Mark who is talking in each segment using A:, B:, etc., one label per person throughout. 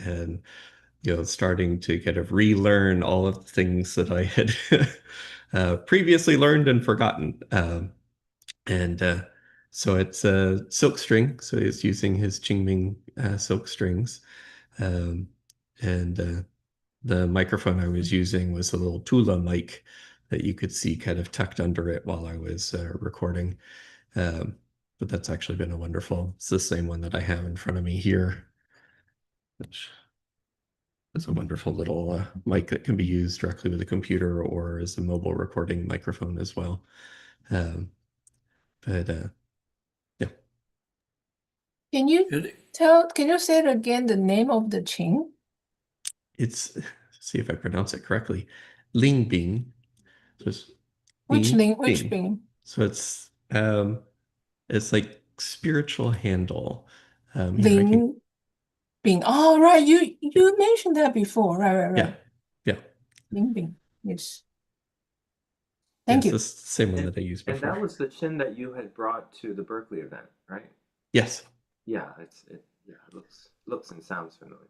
A: and starting to kind of relearn all of the things that I had previously learned and forgotten. And so it's a silk string. So he's using his Qingming silk strings. Um, and the microphone I was using was a little Tula mic that you could see kind of tucked under it while I was recording. Um, but that's actually been a wonderful, it's the same one that I have in front of me here, which is a wonderful little mic that can be used directly with a computer or as a mobile recording microphone as well. Um, but yeah,
B: Can you say it again, the name of the Qing?
A: it's, see if I pronounce it correctly, Ling Bing. So it's
B: Which
A: Bing
B: Ling, which
A: Bing.
B: Bing?
A: So it's like spiritual handle. Here I can,
B: Ling Bing. Oh, right. You mentioned that before. Right, right,
A: yeah,
B: right.
A: yeah.
B: Ling Bing. Yes.
A: Yeah,
B: Thank
A: it's
B: you.
A: the same one
C: And
A: that I used
C: and
A: before.
C: that was the chin that you had brought to the Berkeley event, right?
A: Yes.
C: Yeah, it looks and sounds familiar.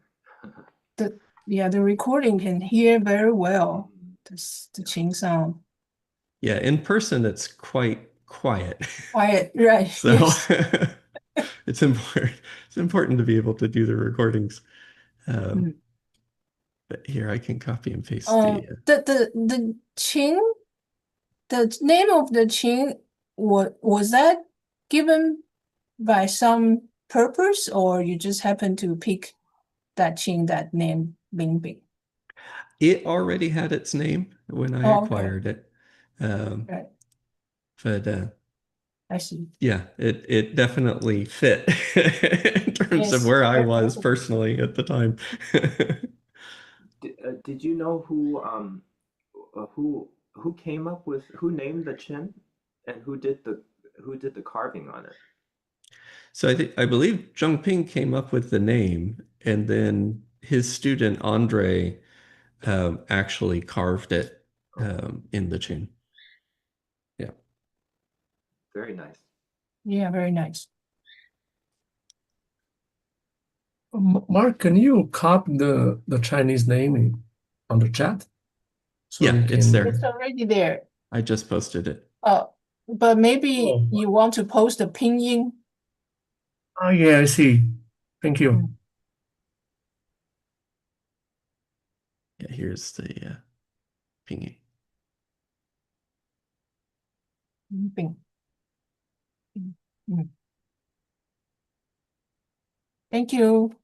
B: The Yeah, the recording can hear very well
C: Mhm.
B: the
C: Yeah.
B: Qing sound.
A: Yeah, in person it's quite quiet.
B: Quiet, right?
A: So
B: Yes.
A: it's important to be able to do the recordings. Um,
B: Mm.
A: but here I can copy and paste the
B: The Qing, the name of the Qing, was that given by some purpose, or you just happen to pick that Qing, that name, Ling Bing?
A: it already had its name when I
B: Oh, okay.
A: acquired it. Um,
B: Right.
A: but
B: I see.
A: yeah, it definitely fit in terms of
B: Yes.
A: where I
B: Very
A: was
B: perfect.
A: personally at the time.
C: Did you know who came up with who named the chin and who did the carving on it?
A: So I believe Zheng Ping came up with the name, and then his student Andre actually carved it
C: Oh,
A: in the chin. Yeah.
C: very nice.
B: Yeah, very nice.
D: Mark, can you copy the Chinese name on the chat so
A: Yeah,
D: we
A: it's
B: It's
A: there.
D: can?
B: already there.
A: I just posted it.
B: But maybe
D: Oh,
B: you want to post the pinyin.
D: oh yeah, I see. Thank you.
B: Mm,
A: Yeah, here's the pinging.
B: Bing. Mm, mm. Thank you.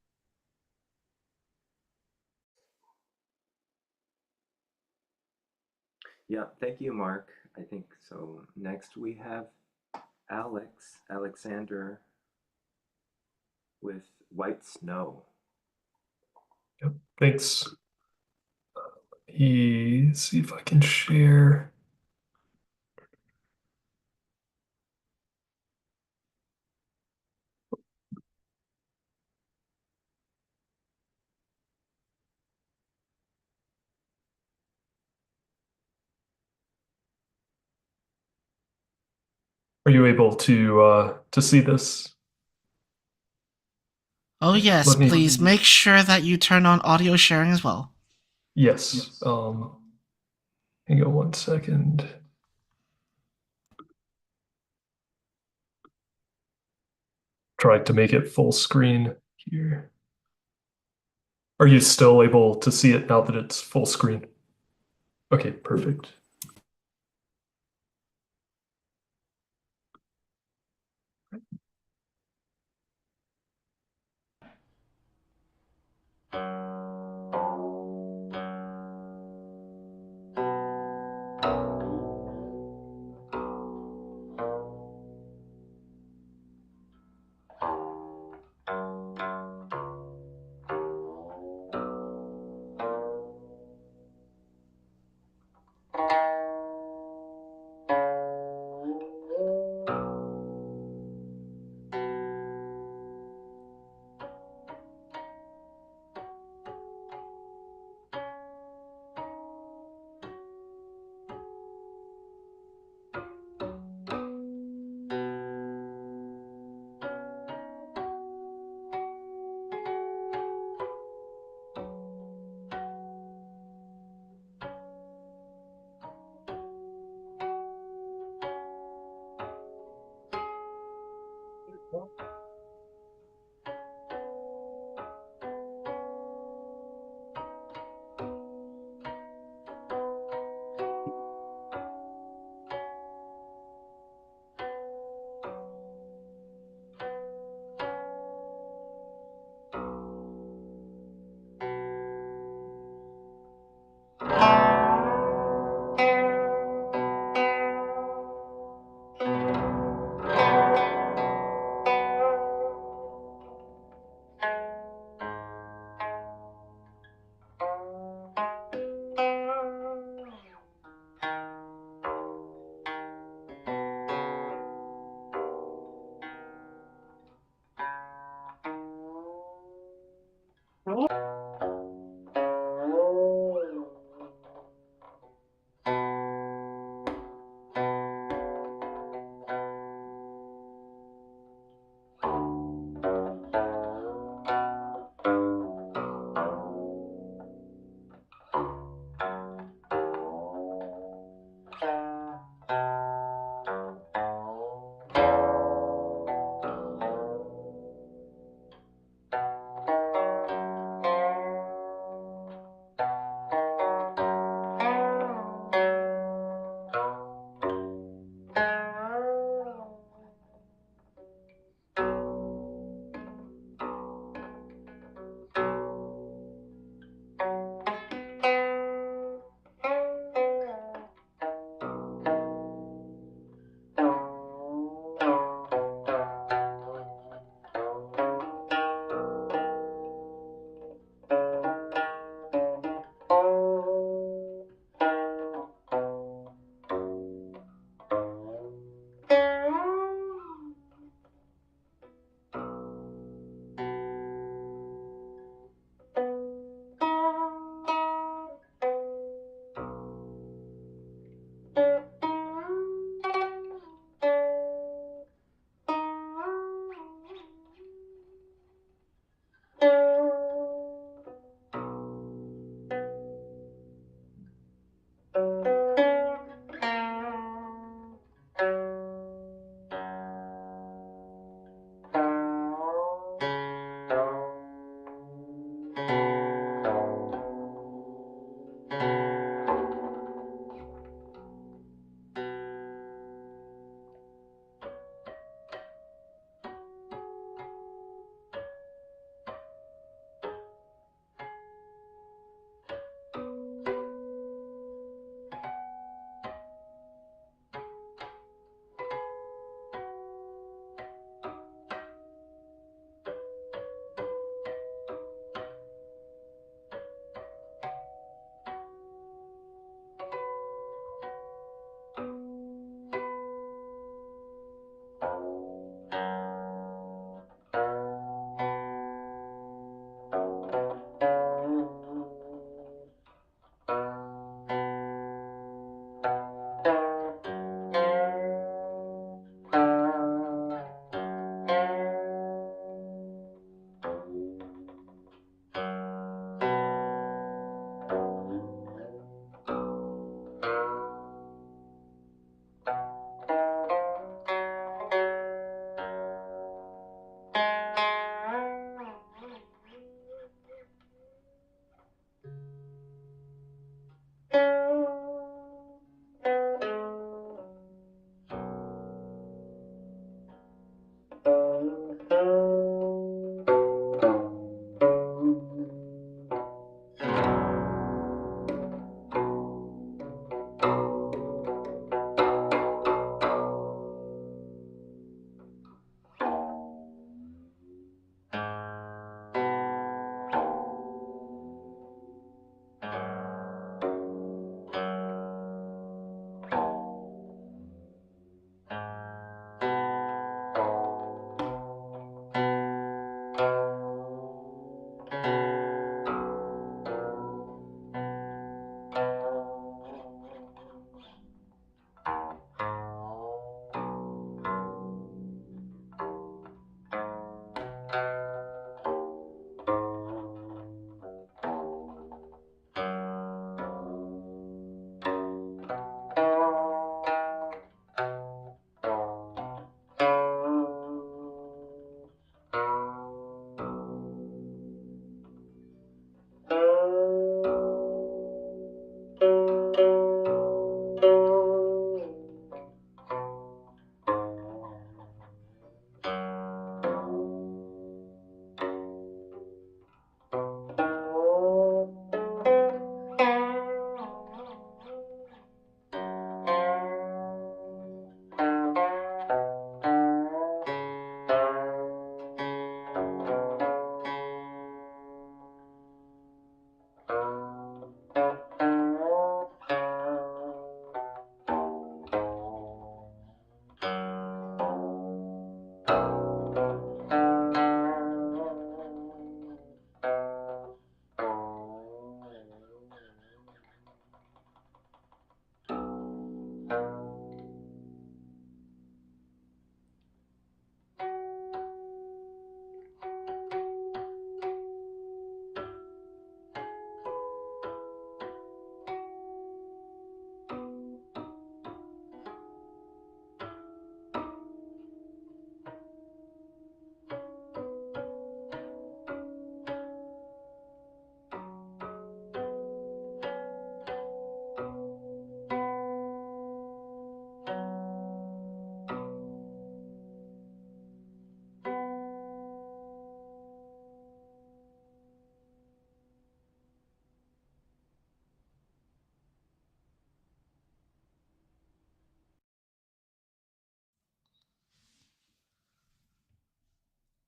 C: Yeah, thank you, Mark. I think so. Next we have Alexander with White Snow.
D: Yep, thanks. See if I can share. Are you able to see this?
E: Oh
D: Okay,
E: yes,
D: let me.
E: please make sure that you turn on audio sharing as well.
D: Yes. Hang on one second. Try to make it full screen here. Are you still able to see it now that it's full screen? Okay, perfect.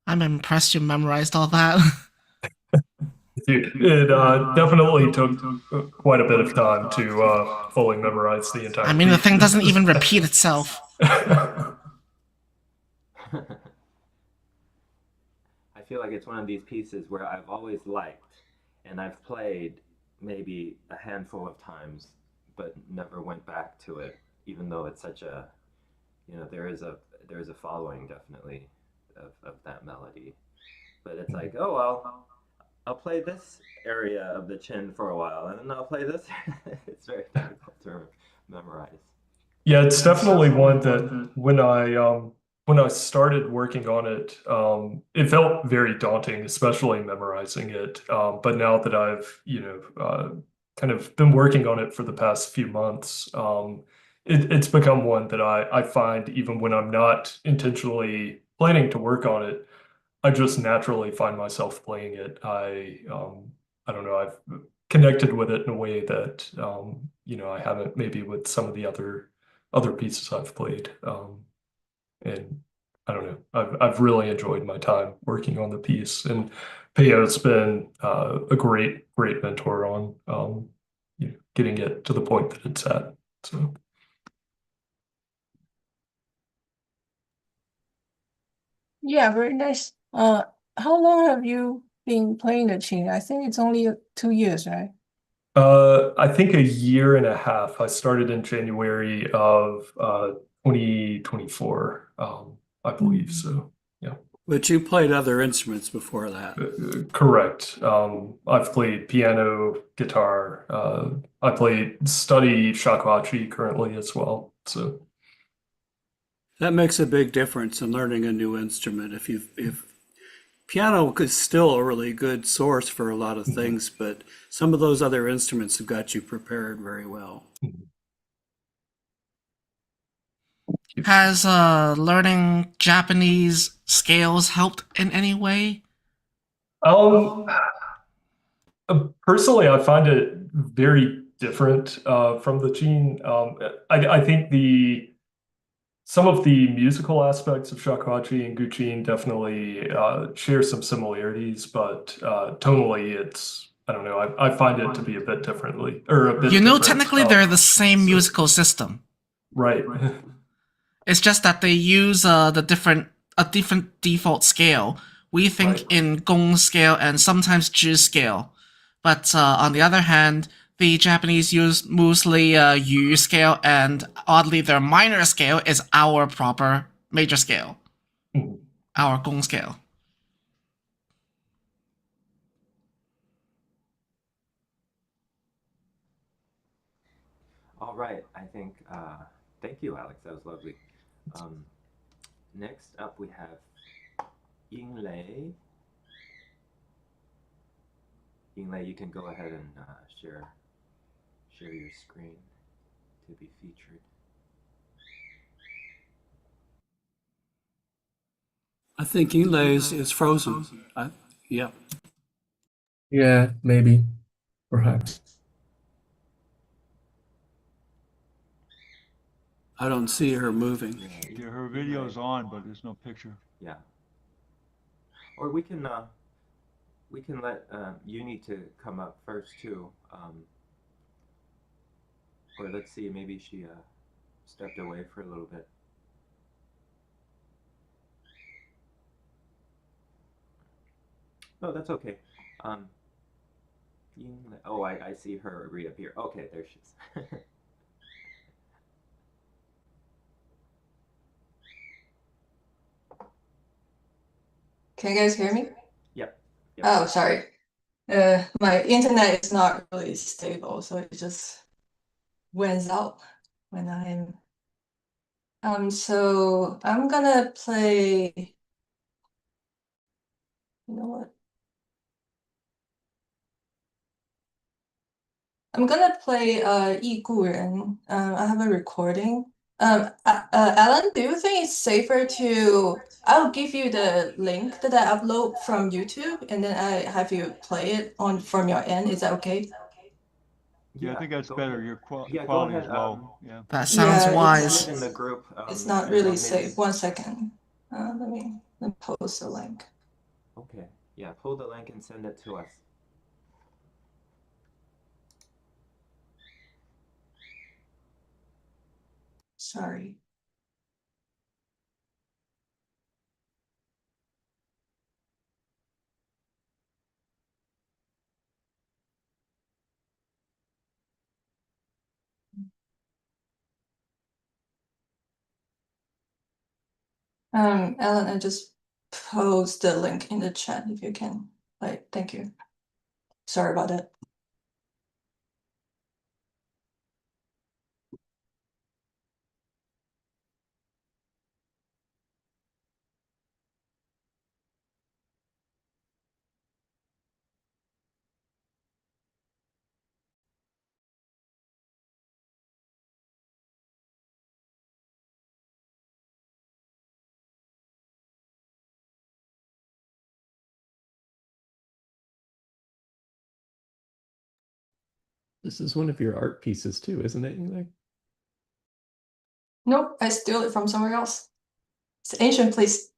E: I'm impressed you memorized all that.
D: It definitely took quite a bit of time to fully memorize the entire
E: I mean, the
D: piece.
E: thing doesn't even repeat itself.
C: I feel like it's one of these pieces where I've always liked, and I've played maybe a handful of times, but never went back to it, even though it's such a, there is a following definitely of that melody. But it's like, oh well, I'll play this area of the chin for a while, and then I'll play this. It's very difficult to memorize.
D: Yeah, it's definitely one that when I started working on it, it felt very daunting, especially memorizing it. But now that I've, kind of been working on it for the past few months, it's become one that I find even when I'm not intentionally planning to work on it, I just naturally find myself playing it. I don't know, I've connected with it in a way that I haven't maybe with some of the other pieces I've played. And I don't know, I've really enjoyed my time working on the piece, and Peyo's been a great mentor on getting it to the point that it's at. So.
B: Yeah, very nice. How long have you been playing the qin? I think it's only 2 years, right?
D: I think a year and a half. I started in January of 2024, I believe. So, yeah.
F: But you played other instruments before that.
D: Correct. I've played piano, guitar. I study shakuhachi currently as well. So,
F: That makes a big difference in learning a new instrument. If piano is still a really good source for a lot of things, but some of those other instruments have got you prepared very well.
E: Has learning Japanese scales helped in any way?
D: um, personally, I find it very different from the Gene. I think some of the musical aspects of shakuhachi and guqin definitely share some similarities, but tonally, I don't know. I find it to be a bit differently or a bit different.
E: Technically they're the same musical system.
D: Right.
E: It's just that they use a different default scale. We think
D: Right.
E: in gong scale and sometimes zhi scale, but on the other hand, the Japanese use mostly yu scale, and oddly, their minor scale is our proper major scale,
D: Mhm.
E: our gong scale.
C: All right, I think, thank you, Alex. That was lovely. Next up, we have Yinglei. Yinglei, you can go ahead and share your screen to be featured.
F: I think Inlay is frozen. Yeah.
D: Yeah, maybe, perhaps.
F: I don't see her moving.
C: Yeah,
G: Yeah, her video's on, but there's no picture.
C: yeah. Or we can let Uni to come up first too. Or let's see, maybe she stepped away for a little bit. No, that's okay. Oh, I see her reappear. Okay, there she is.
H: Can you guys hear me?
C: Yep.
H: Oh, sorry. My internet is not really stable, so it just went out when so I'm gonna play, you know what? I'm gonna play Yi Gu Ren. I have a recording. Alan, do you think it's safer to I'll give you the link that I upload from YouTube, and then I have you play it on from your end. Is that okay?
G: Yeah, I think that's better.
C: Ahead.
G: Your
C: Yeah, go
G: quality
C: ahead.
G: is low. Yeah.
E: That sounds
H: Yeah,
E: wise.
C: Put it in the group.
H: it's not
C: and
H: really
C: then
H: safe. 1 second. Let me post the link.
C: Okay. Yeah, pull the link and send it to us.
H: Sorry. Alan, I just post the link in the chat if you can. Like, thank you. Sorry about that.
A: This is one of your art pieces too, isn't it, Yingling?
H: Nope, I stole it from somewhere else. It's ancient, please.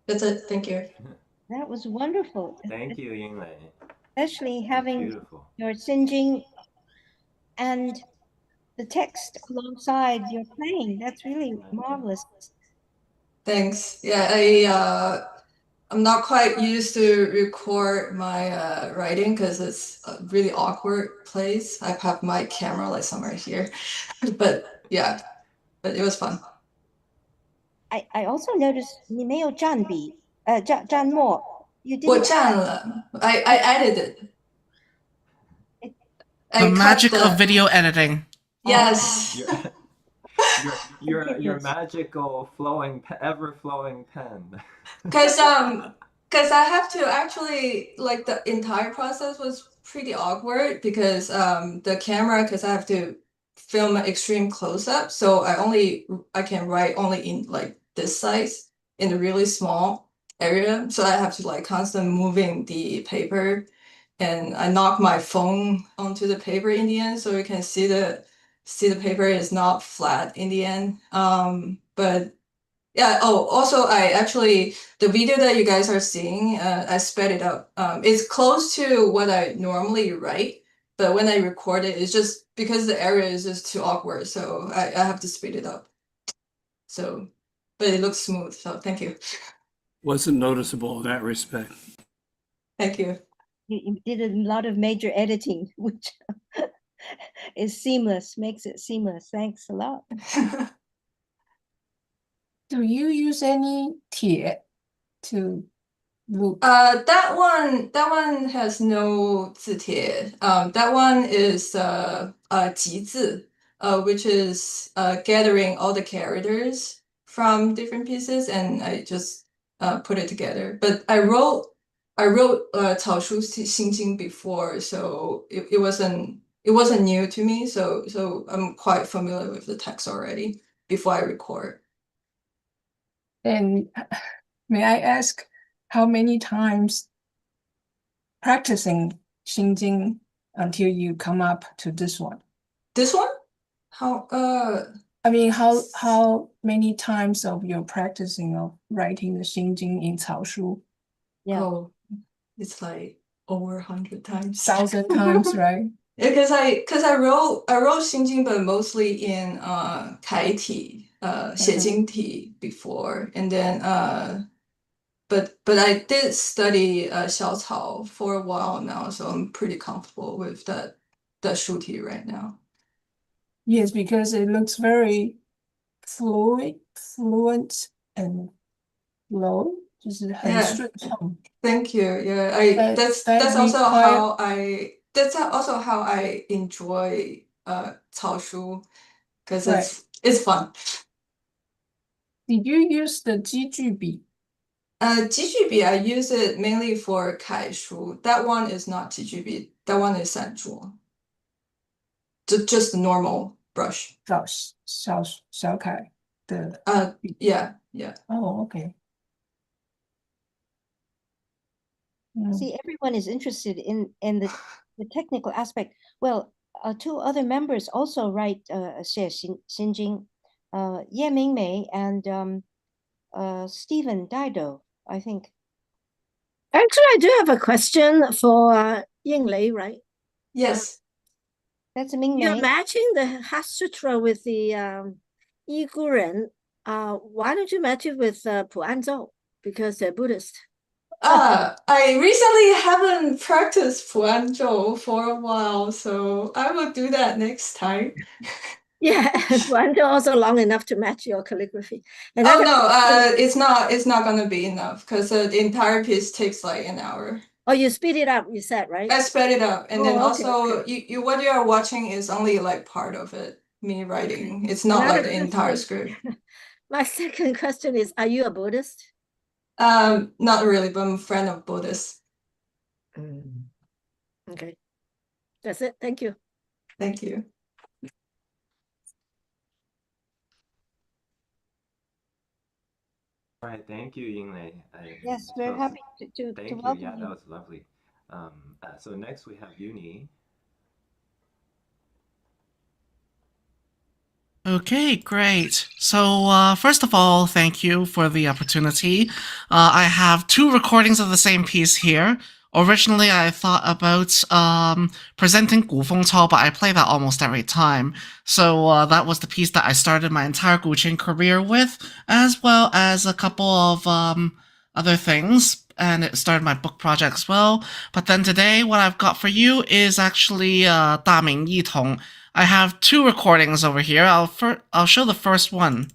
H: That's it. Thank you.
I: That was wonderful.
C: Thank you, Yinglei.
I: Especially having
C: Beautiful.
I: your singeing and the text alongside your playing. That's really marvelous.
H: Thanks. Yeah, I'm not quite used to record my writing because it's a really awkward place. I have my camera like somewhere here, but yeah, but it was fun.
I: I also noticed 你没有蘸笔, 蘸墨. You
H: 我
I: didn't.
H: 占了. I edited.
E: The
H: I cut
E: magic
H: the
E: of video editing.
H: yes.
C: Your magical flowing ever flowing pen.
H: Because I have to actually like the entire process was pretty awkward because the camera because I have to film an extreme close up, so I can write only in like this size in a really small area, so I have to like constant moving the paper, and I knock my phone onto the paper in the end, so you can see the paper is not flat in the end. But yeah, oh, also I actually, the video that you guys are seeing, I sped it up. It's close to what I normally write, but when I record it, it's just because the area is just too awkward, so I have to speed it up. So, but it looks smooth, so thank you.
F: Wasn't noticeable in that respect.
H: Thank you.
I: You did a lot of major editing, which is seamless, makes it seamless. Thanks a lot.
B: Do you use any 铁 to loop?
H: That one has no 字帖. That one is 集字, which is gathering all the characters from different pieces, and I just put it together. But I wrote 草书心经 before, so it wasn't new to me. So I'm quite familiar with the text already before I record.
B: And may I ask how many times practicing Xinjing until you come up to this one?
H: This one? How
B: I mean, how many times of your practicing of writing the Xinjing in 草书?
I: Yeah.
H: Oh, it's like over 100 times.
B: 1,000 times, right?
H: Yeah, because I wrote 心经, but mostly in 楷体, 写经体 before, and then but I did study 小草 for a while now, so I'm pretty comfortable with that 书体 right now.
B: Yes, because it looks very fluent and flow, 就是很
H: Yeah.
B: 顺畅.
H: Thank you. Yeah, that's also how I enjoy 草书, because it's fun.
B: Did you use the 集句笔?
H: 集句笔 I use it mainly for 楷书. That one is not 集句笔. That one is 散桌. Just a normal brush.
B: 小楷的
H: Yeah.
B: Oh, okay.
I: See, everyone is interested in the technical aspect. Well, two other members also write 写心经, Ye Mingmei and Stephen Dido, I think.
J: Actually, I do have a question for Yinglei, right?
H: Yes.
I: That's
J: You're
I: Mingmei.
J: matching the Hasutra with the Yi Gu Ren. Why don't you match it with Pu Anzhou? Because they're Buddhist.
H: I recently haven't practiced 普安咒 for a while, so I will do that next time.
J: Yeah, Pu Anzhou also long enough to match your calligraphy. And
H: Oh no, it's not gonna be enough because the entire piece takes like an hour.
J: Oh, you speed it up, you said, right?
H: I sped it up, and then
J: Oh, okay,
H: also
J: okay.
H: you what you are watching is only like part of it, me writing. It's not
J: Another
H: like the entire
J: question.
H: script.
J: My second question is, are you a Buddhist?
H: Not really, but I'm a friend of Buddhists.
J: Okay. That's it. Thank you.
H: Thank you.
C: All right, thank you, Yinglei.
I: Yes, we're happy to
C: Thank you.
I: welcome
C: Yeah,
I: you.
C: that was lovely. So next we have Uni.
E: Okay, great. So, first of all, thank you for the opportunity. I have two recordings of the same piece here. Originally, I thought about presenting 古风操, but I play that almost every time. So that was the piece that I started my entire Guqin career with, as well as a couple of other things, and it started my book project as well. But then today, what I've got for you is actually 大明一统. I have two recordings over here. I'll show the first one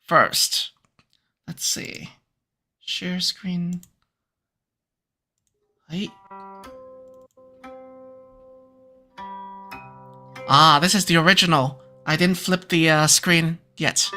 E: first. Let's see. Share screen. Hey. Ah, this is the original. I didn't flip the screen yet.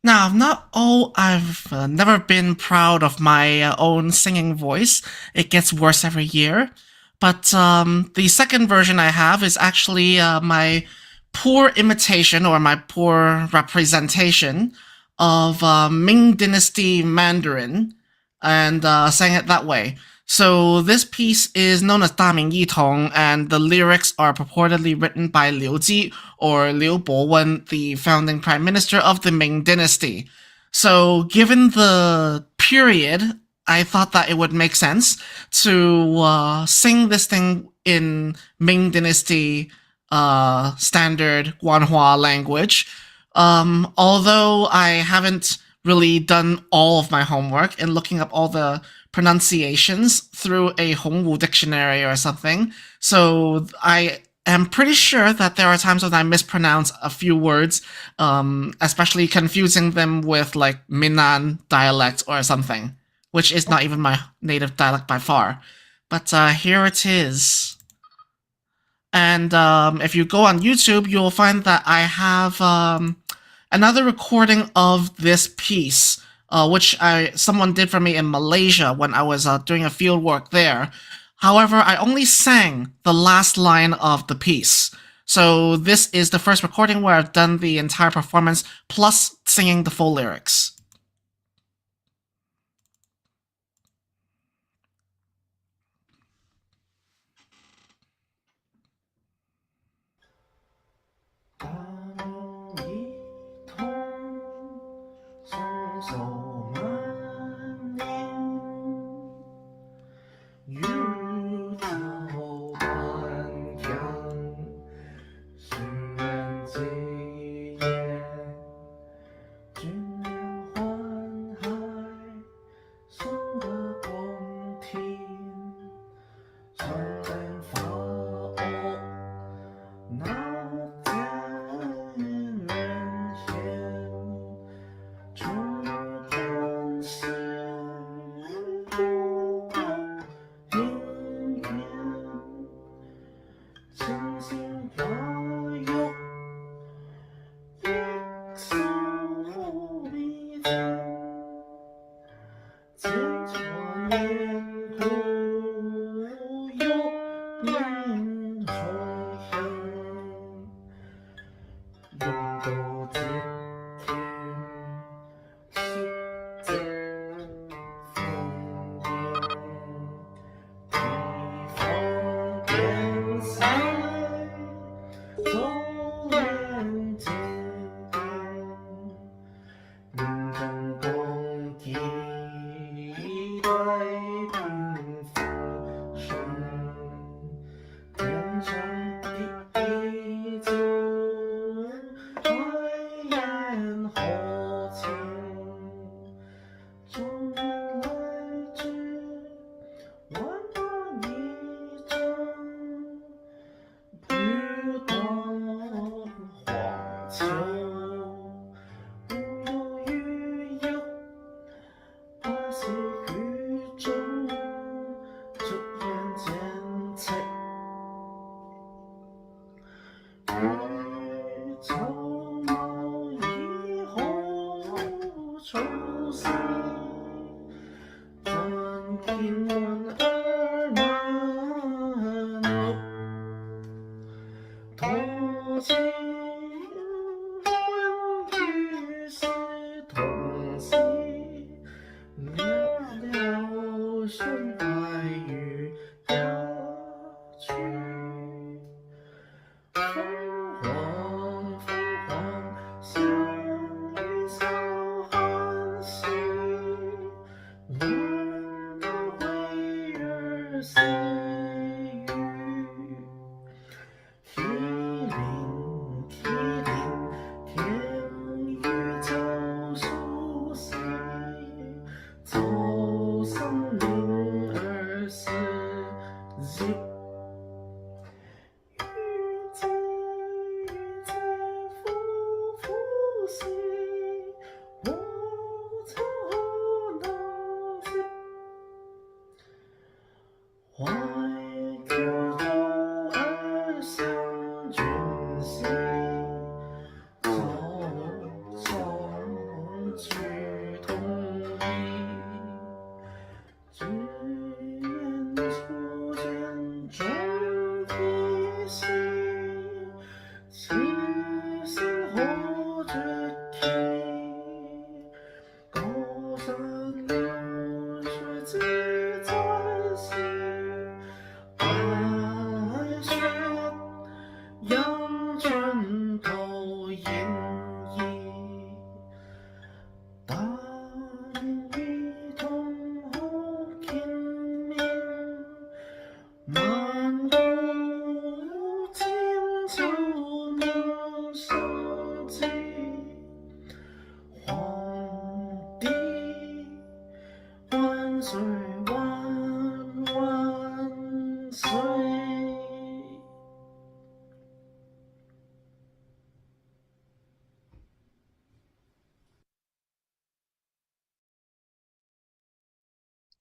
E: Now, not all I've never been proud of my own singing voice. It gets worse every year. But the second version I have is actually my poor imitation or my poor representation of Ming Dynasty Mandarin and sang it that way. So this piece is known as Da Ming Yi Tong, and the lyrics are purportedly written by Liu Ji or Liu Bowen, the founding prime minister of the Ming Dynasty. So given the period, I thought that it would make sense to sing this thing in Ming Dynasty standard Guanhua language. Although I haven't really done all of my homework in looking up all the pronunciations through a Hongwu dictionary or something. So I am pretty sure that there are times when I mispronounce a few words, especially confusing them with like Minnan dialect or something, which is not even my native dialect by far. But here it is. And if you go on YouTube, you'll find that I have another recording of this piece, which someone did for me in Malaysia when I was doing a field work there. However, I only sang the last line of the piece. So this is the first recording where I've done the entire performance plus singing the full lyrics.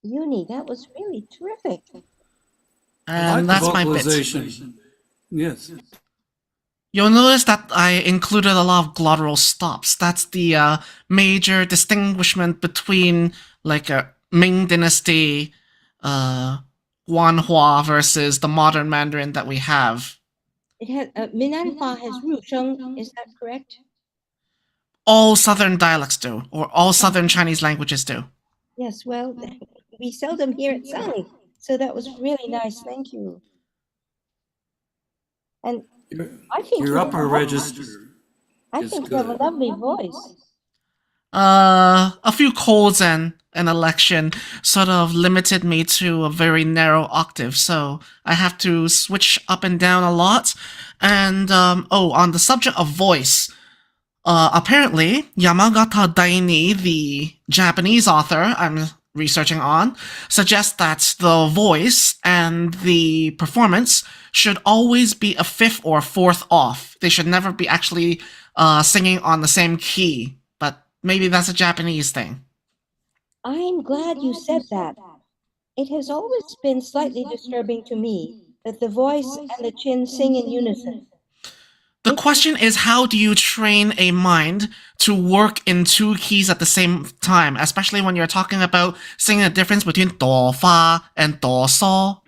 I: Uni, that was really terrific.
F: I like
E: And
F: the
E: that's my bit.
F: vocalization. Yes.
E: You'll notice that I included a lot of glottal stops. That's the major distinguishment between like a Ming Dynasty Guanhua versus the modern Mandarin that we have.
I: It had Minanhua has Rusheng, is that correct?
E: All southern dialects do, or all southern Chinese languages do.
I: Yes, well, we seldom hear it sung, so that was really nice. Thank you. And I think
F: Your
I: you
F: upper
I: have a-
F: register
I: I
F: is
I: think you have a
F: good.
I: lovely voice.
E: A few colds and an election sort of limited me to a very narrow octave, so I have to switch up and down a lot. And on the subject of voice, apparently Yamagata Daini, the Japanese author I'm researching on, suggests that the voice and the performance should always be a fifth or fourth off. They should never be actually singing on the same key. But maybe that's a Japanese thing.
I: I'm glad you said that. It has always been slightly disturbing to me that the voice and the chin sing in unison.
E: The question is, how do you train a mind to work in two keys at the same time, especially when you're talking about singing the difference between do, fa, and do, so?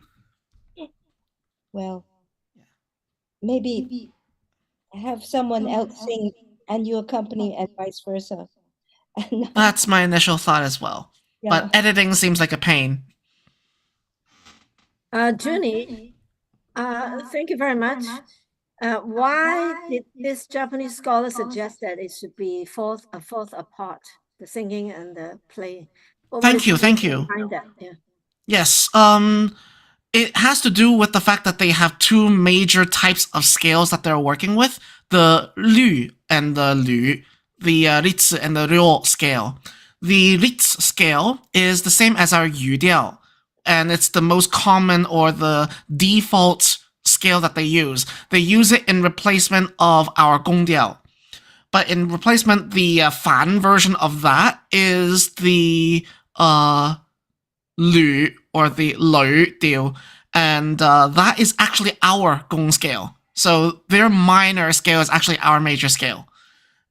I: Well, maybe have someone else sing and you accompany and vice versa.
E: That's my initial thought as well.
I: Yeah.
E: But editing seems like a pain.
J: Junie, thank you very much. Why did this Japanese scholar suggest that it should be a fourth apart, the singing and the playing?
E: Thank you.
J: Behind that? Yeah.
E: Yes. It has to do with the fact that they have two major types of scales that they're working with: the Lü and the Lü, the Ritz and the Ryo scale. The Ritz scale is the same as our Yu Diao, and it's the most common or the default scale that they use. They use it in replacement of our Gong Diao. But in replacement, the Fan version of that is the Lü or the Lou deal, and that is actually our Gong scale. So their minor scale is actually our major scale.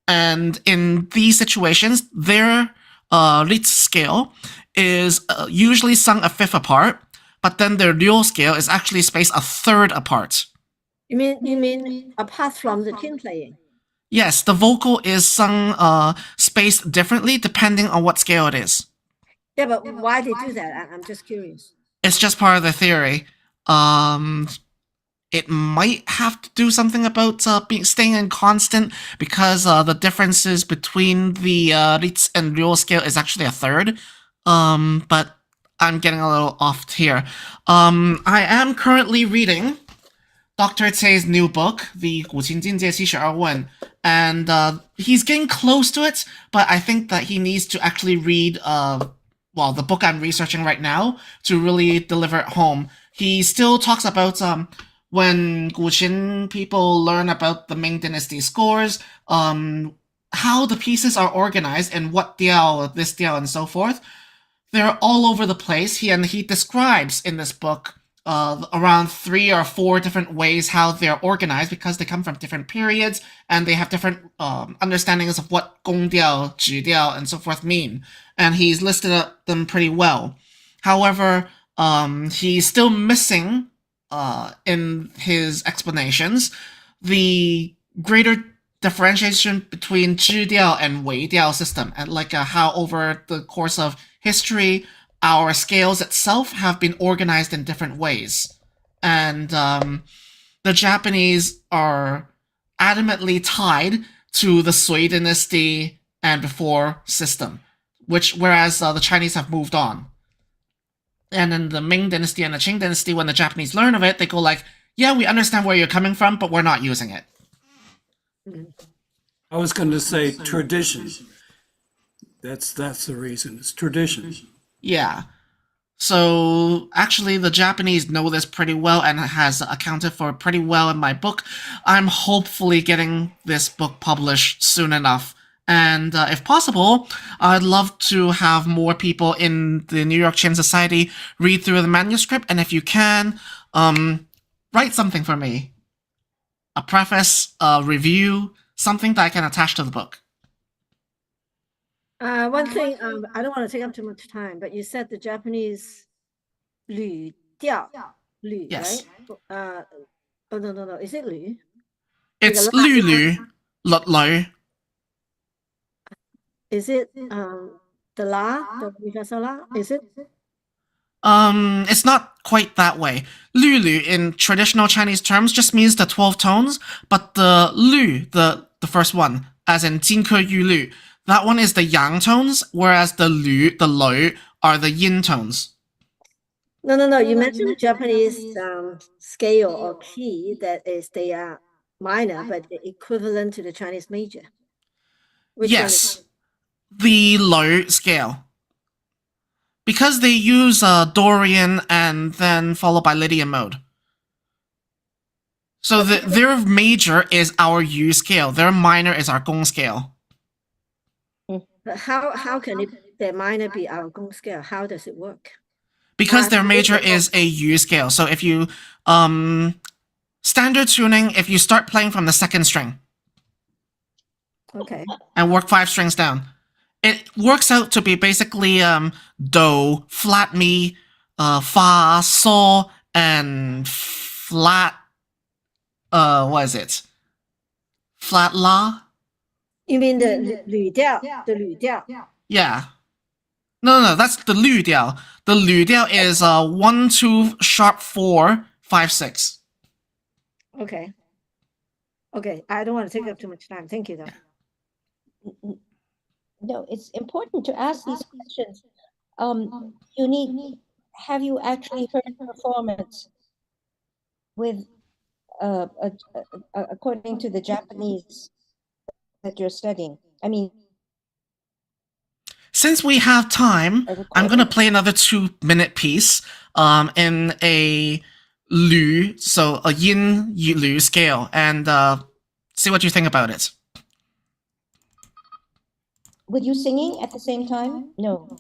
E: And in these situations, their Ritz scale is usually sung a fifth apart, but then their Liu scale is actually spaced a third apart.
J: You mean apart from the tune playing?
E: Yes, the vocal is sung spaced differently depending on what scale it is.
J: Yeah, but why they do that? I'm just curious.
E: It's just part of the theory. It might have to do something about staying in constant, because the differences between the Ritz and Ryo scale is actually a third. But I'm getting a little off here. I am currently reading Dr. Tse's new book, the 古琴境界72问, and he's getting close to it, but I think that he needs to actually read the book I'm researching right now to really deliver it home. He still talks about when Guqin people learn about the Ming Dynasty scores, how the pieces are organized and what diao, this diao, and so forth. They're all over the place. He describes in this book around 3 or 4 different ways how they're organized, because they come from different periods and they have different understandings of what gong diao, zhi diao, and so forth mean. And he's listed them pretty well. However, he's still missing in his explanations the greater differentiation between zhi diao and wei diao system, and like how over the course of history our scales itself have been organized in different ways. And the Japanese are adamantly tied to the Sui dynasty and before system, whereas the Chinese have moved on. And in the Ming dynasty and the Qing dynasty, when the Japanese learn of it, they go like, yeah, we understand where you're coming from, but we're not using it.
F: I was going to say tradition. That's the reason. It's tradition.
E: Yeah. So actually the Japanese know this pretty well and has accounted for it pretty well in my book. I'm hopefully getting this book published soon enough. And if possible, I'd love to have more people in the New York Chin Society read through the manuscript. And if you can, write something for me. A preface, a review, something that I can attach to the book.
J: One thing, I don't want to take up too much time, but you said the Japanese 语调, 语,
E: Yes.
J: right? Oh, no. Is it 语?
E: It's
J: Like a
E: Lü
J: la-
E: Lü, Lut Lu.
J: Is it the la, the mi fa sol la? Is it?
E: It's not quite that way. Lü Lü in traditional Chinese terms just means the 12 tones, but the Lü, the first one, as in 金科玉律, that one is the yang tones, whereas the Lü, the Lo, are the yin tones.
J: No. You mentioned the Japanese scale or key that is they are minor, but equivalent to the Chinese major. Which one is
E: Yes, the Lo scale. Because they use Dorian and then followed by Lydian mode. So their major is our Yu scale, their minor is our Gong scale.
J: But how can their minor be our Gong scale? How does it work?
E: Because their major is a Yu scale. So if you standard tuning, if you start playing from the second string,
J: Okay.
E: and work 5 strings down, it works out to be basically do, flat mi, fa, sol, and flat what is it? Flat la?
J: You mean the 语调, the 语调?
E: Yeah. No, that's the Lü diao. The Lü diao is 1, 2, sharp 4, 5, 6.
J: Okay. I don't want to take up too much time. Thank you, though.
I: No, it's important to ask these questions. You need have you actually heard performance with according to the Japanese that you're studying? I mean,
E: Since we have time,
I: a
E: I'm gonna
I: recording?
E: play another 2-minute piece in a Lü, so a yin Lü scale, and see what you think about it.
I: With you singing at the same time? No.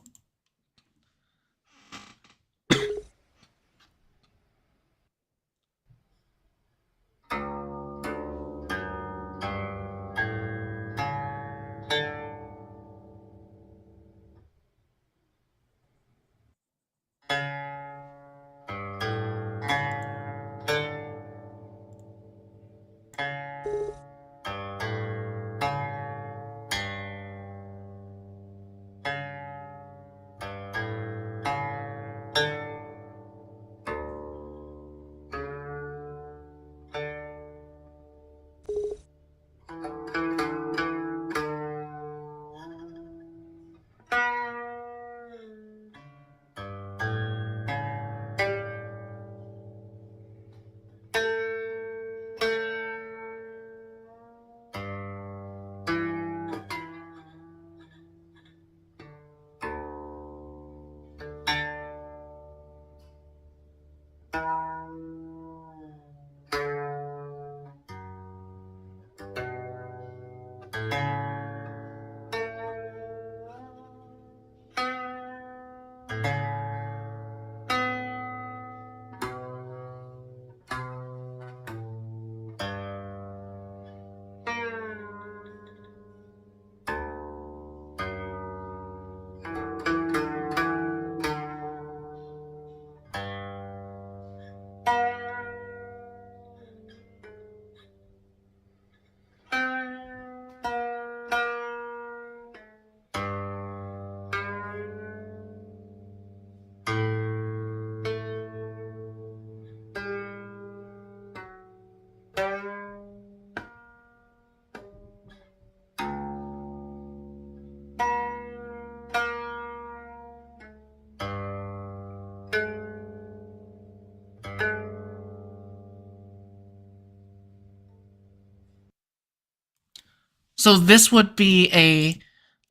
E: So this would be a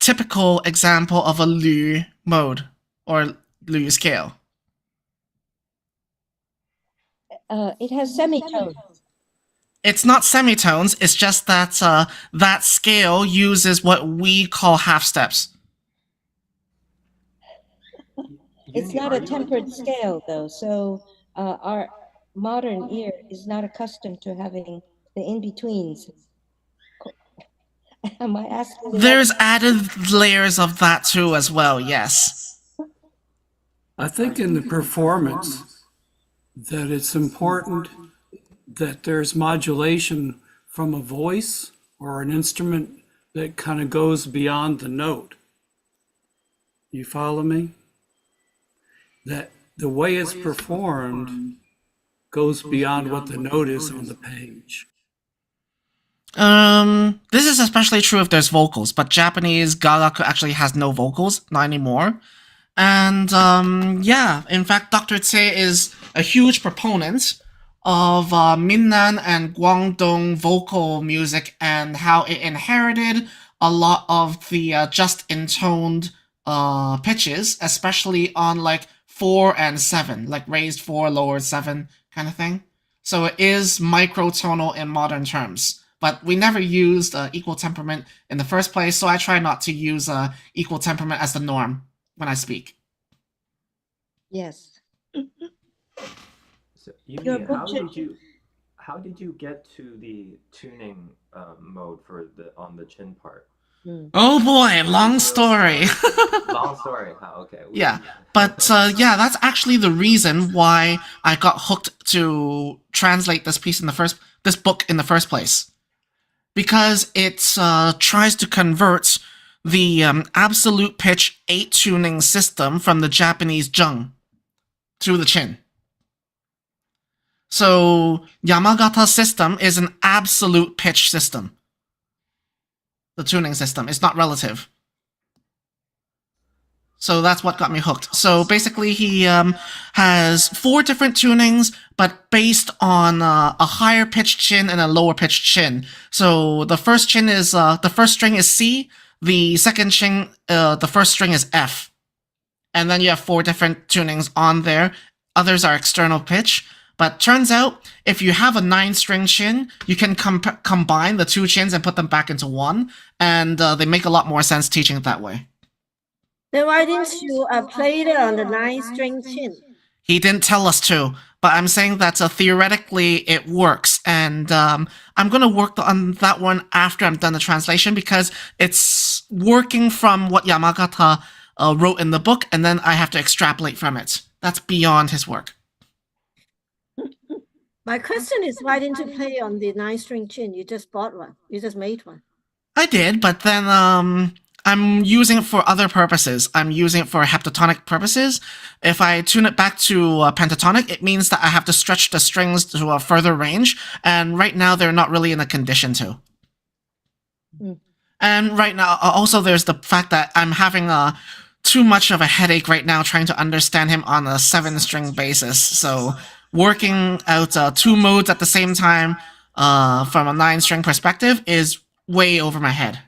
E: typical example of a Lü mode or Lü scale.
I: It has semitones.
E: It's not semitones, it's just that that scale uses what we call half steps.
I: It's not a tempered scale, though, so our modern ear is not accustomed to having the in-betweens. Am I asking the
E: There's added layers of that too as well, yes.
F: I think in the performance that it's important that there's modulation from a voice or an instrument that kind of goes beyond the note. You follow me? That the way it's performed goes beyond what the note is on the page.
E: This is especially true if there's vocals, but Japanese garaku actually has no vocals, not anymore. And yeah, in fact, Dr. Tse is a huge proponent of Minnan and Guangdong vocal music and how it inherited a lot of the just intoned pitches, especially on like 4 and 7, like raised 4, lowered 7 kind of thing. So it is microtonal in modern terms. But we never used equal temperament in the first place, so I try not to use equal temperament as the norm when I speak.
I: Yes.
C: So, Yumi, how did you get to the tuning mode for on the chin part?
E: Oh boy, long story.
C: Long story. Okay.
E: Yeah, but yeah, that's actually the reason why I got hooked to translate this book in the first place, because it tries to convert the absolute pitch 8 tuning system from the Japanese zheng to the chin. So Yamagata system is an absolute pitch system. The tuning system is not relative. So that's what got me hooked. So basically, he has 4 different tunings, but based on a higher pitched chin and a lower pitched chin. So the first chin is the first string is C. The second string, the first string is F, and then you have 4 different tunings on there. Others are external pitch. But turns out, if you have a 9-string chin, you can combine the 2 chins and put them back into one, and they make a lot more sense teaching it that way.
J: Then why didn't you play it on the 9-string chin?
E: He didn't tell us to, but I'm saying that theoretically it works, and I'm going to work on that one after I'm done the translation, because it's working from what Yamagata wrote in the book, and then I have to extrapolate from it. That's beyond his work.
J: My question is, why didn't you play on the 9-string chin? You just bought one. You just made one.
E: I did, but then I'm using it for other purposes. I'm using it for heptatonic purposes. If I tune it back to pentatonic, it means that I have to stretch the strings to a further range, and right now they're not really in a condition to. And right now, also there's the fact that I'm having too much of a headache right now trying to understand him on a 7-string basis, so working out 2 modes at the same time from a 9-string perspective is way over my head.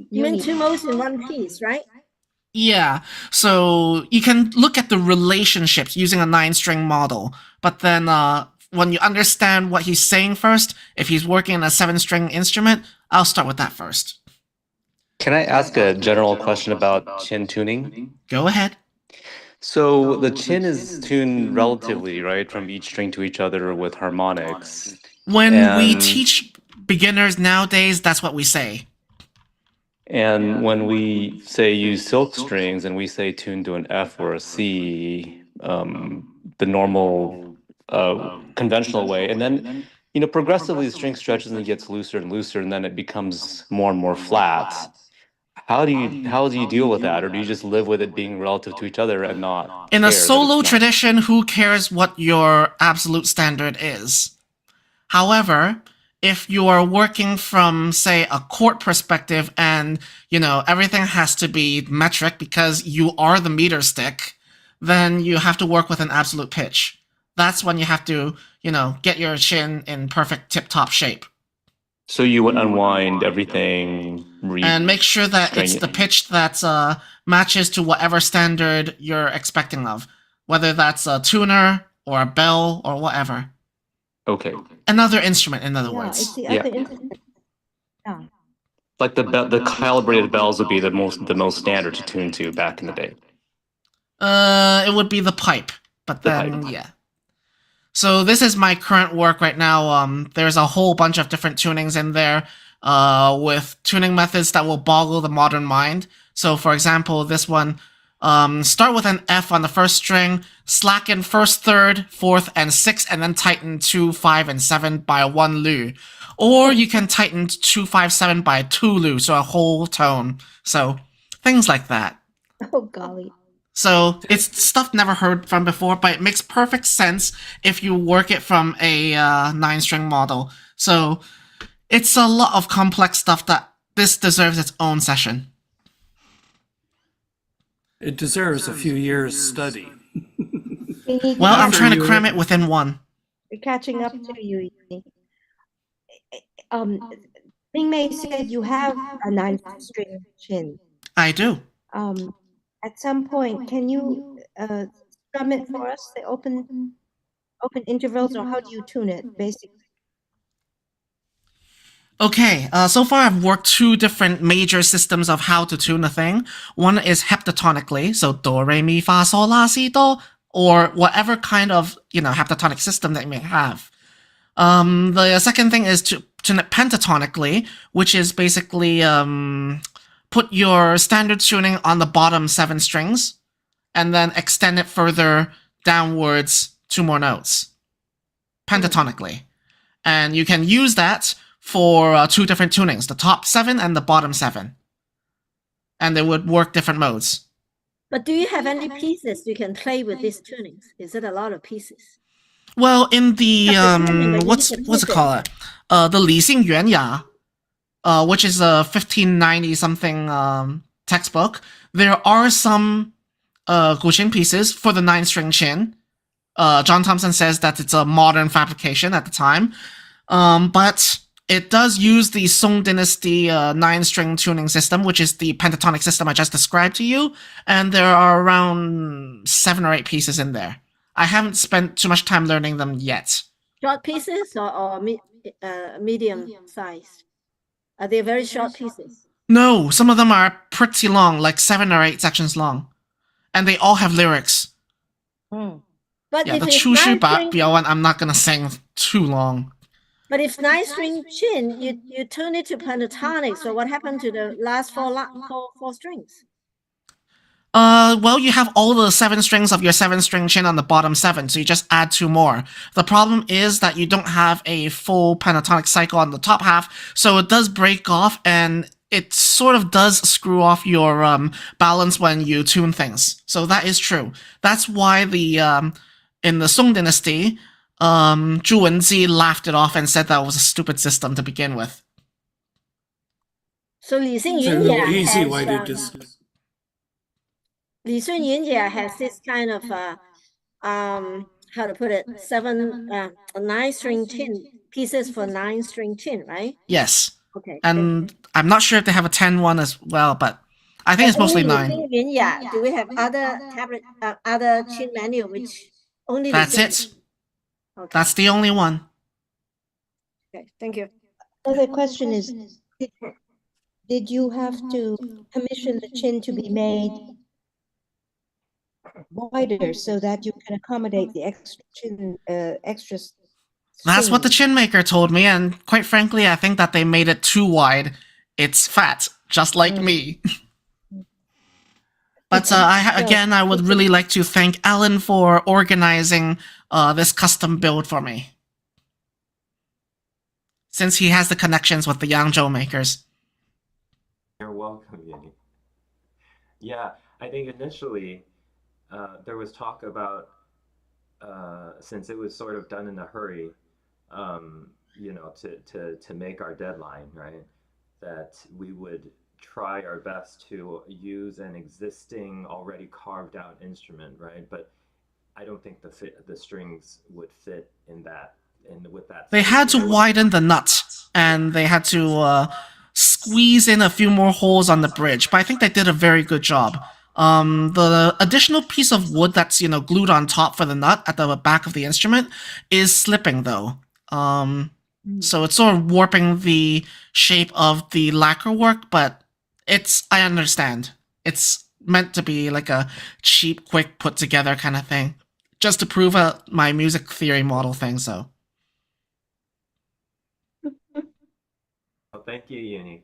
J: You mean 2 modes in one piece, right?
E: Yeah, so you can look at the relationships using a 9-string model, but then when you understand what he's saying first, if he's working on a 7-string instrument, I'll start with that first.
K: Can I ask a general question about chin tuning?
E: Go ahead.
K: So the chin is tuned relatively, right, from each string to each other with harmonics.
E: When we teach beginners nowadays, that's what we say.
K: And when we say use silk strings and we say tune to an F or a C, the normal conventional way, and then progressively the string stretches and gets looser and looser, and then it becomes more and more flat. How do you deal with that, or do you just live with it being relative to each other and not?
E: In a solo tradition, who cares what your absolute standard is? However, if you are working from, say, a chord perspective and, everything has to be metric because you are the meter stick, then you have to work with an absolute pitch. That's when you have to, get your chin in perfect tip-top shape.
K: So you would unwind everything
E: and make sure that it's the pitch that matches to whatever standard you're expecting of, whether that's a tuner or a bell or whatever.
K: Okay.
E: Another instrument, in other words.
J: It's the other instrument. Yeah.
K: Like the calibrated bells would be the most standard to tune to back in the day.
E: It would be the pipe, but then yeah. So this is my current work right now. There's a whole bunch of different tunings in there with tuning methods that will boggle the modern mind. So for example, this one, start with an F on the first string, slacken first, third, fourth, and sixth, and then tighten 2, 5, and 7 by 1 lu. Or you can tighten 2, 5, 7 by 2 lu, so a whole tone. So things like that.
J: Oh golly.
E: So it's stuff never heard from before, but it makes perfect sense if you work it from a 9-string model. So it's a lot of complex stuff that this deserves its own session.
F: It deserves a few years' study.
E: Well, I'm trying to cram it within one.
J: We're catching up to you. Ming Mei said you have a 9-string chin.
E: I do.
J: At some point, can you strum it for us, the open intervals, or how do you tune it, basically?
E: Okay, so far I've worked 2 different major systems of how to tune a thing. One is heptatonically, so do, re, mi, fa, sol, la, si, do, or whatever kind of, heptatonic system that you may have. The second thing is to tune it pentatonically, which is basically put your standard tuning on the bottom 7 strings, and then extend it further downwards 2 more notes, pentatonically. And you can use that for 2 different tunings, the top 7 and the bottom 7. And they would work different modes.
J: But do you have any pieces you can play with these tunings? Is it a lot of pieces?
E: Well, in the, what's it called? The Li Xing Yuan Ya, which is a 1590 something textbook, there are some guqin pieces for the 9-string chin. John Thompson says that it's a modern fabrication at the time, but it does use the Song Dynasty 9-string tuning system, which is the pentatonic system I just described to you, and there are around 7 or 8 pieces in there. I haven't spent too much time learning them yet.
J: Short pieces or medium size? Are they very short pieces?
E: No, some of them are pretty long, like 7 or 8 sections long, and they all have lyrics.
J: But
E: Yeah,
J: if
E: the
J: it's
E: Chu Shu Ba
J: 9-string,
E: Biao one, I'm not gonna sing too long.
J: but if 9-string chin, you tune it to pentatonic. So what happened to the last four strings?
E: Well, you have all the 7 strings of your 7-string chin on the bottom 7, so you just add 2 more. The problem is that you don't have a full pentatonic cycle on the top half, so it does break off, and it sort of does screw off your balance when you tune things. So that is true. That's why the in the Song Dynasty, Zhu Wenji laughed it off and said that was a stupid system to begin with.
J: So Li Xing
F: It's a
J: Yun
F: real easy
J: has,
F: way to just.
J: Li Xing Yun has this kind of how to put it, 9-string chin pieces for 9-string chin, right?
E: Yes.
J: Okay.
E: And I'm not sure if they have a 10 one as well, but I think it's mostly 9.
J: Do we have other tablet, other chin menu which only?
E: That's it.
J: Okay.
E: That's the only one.
J: Okay, thank you.
I: Another question is, did you have to commission the chin to be made wider so that you can accommodate the extra chin, extras?
E: That's what the chin maker told me, and quite frankly, I think that they made it too wide. It's fat, just like me. But again, I would really like to thank Alan for organizing this custom build for me, since he has the connections with the Yangzhou makers.
C: You're welcome, Yaji. Yeah, I think initially there was talk about, since it was sort of done in a hurry, you know, to make our deadline, right? That we would try our best to use an existing, already carved out instrument, right? But I don't think the strings would fit in that, with that.
E: They had to widen the nut, and they had to squeeze in a few more holes on the bridge, but I think they did a very good job. The additional piece of wood that's, you know, glued on top for the nut at the back of the instrument is slipping, though. So it's sort of warping the shape of the lacquer work, but I understand. It's meant to be like a cheap, quick, put-together kind of thing. Just to prove out my music theory model thing, so.
C: Well, thank you, Uni.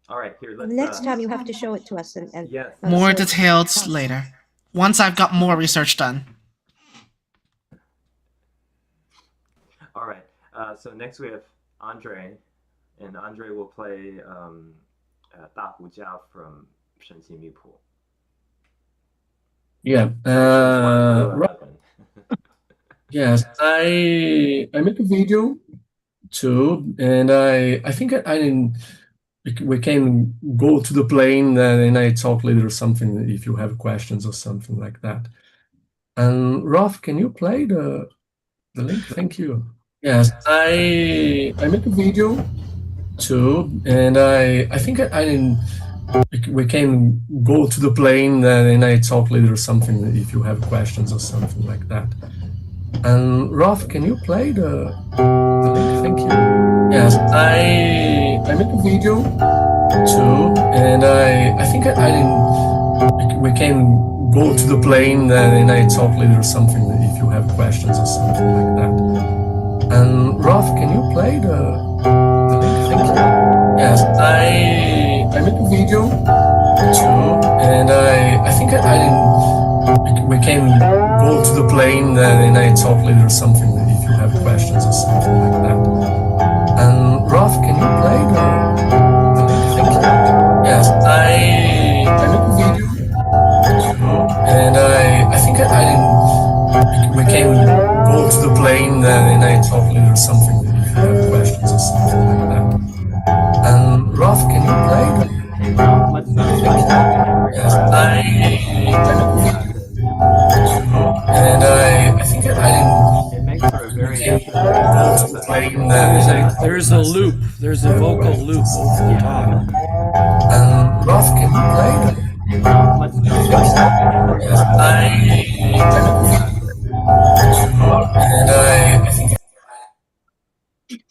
C: All right, here, let's...
I: Next time you have to show it to us. And
C: yes.
E: More details later, once I've got more research done.
C: All right, so next we have Andre, and Andre will play Da Hu Jiao from Shen Qi Mi Pu.
L: Yeah. Yes, I make a video too, and I think I didn't. We can go to the plane and I talk later or something if you have questions or something like that. And Rolf, can you play the link? Thank you. Yes, I make a video too, and I think I didn't. We can go to the plane and I talk later or something if you have questions or something like that. And Rolf, can you play the link? Thank you. Yes, I make a video too, and I think I didn't. We can go to the plane and I talk later or something if you have questions or something like that. And Rolf, can you play the link? Thank you. Yes, I make a video too, and I think I didn't. We can go to the plane and I talk later or something if you have questions or something like that. And Rolf, can you play the link? Thank you. Yes, I make a video too, and I think I didn't. We can go to the plane and I talk later or something if you have questions or something like that. And Rolf, can you play the
C: Okay, now let's
L: playing the
F: There's a loop. There's a vocal loop over the top.
L: Rolf, can you play that?
C: Let's try that.
L: Yes, and I think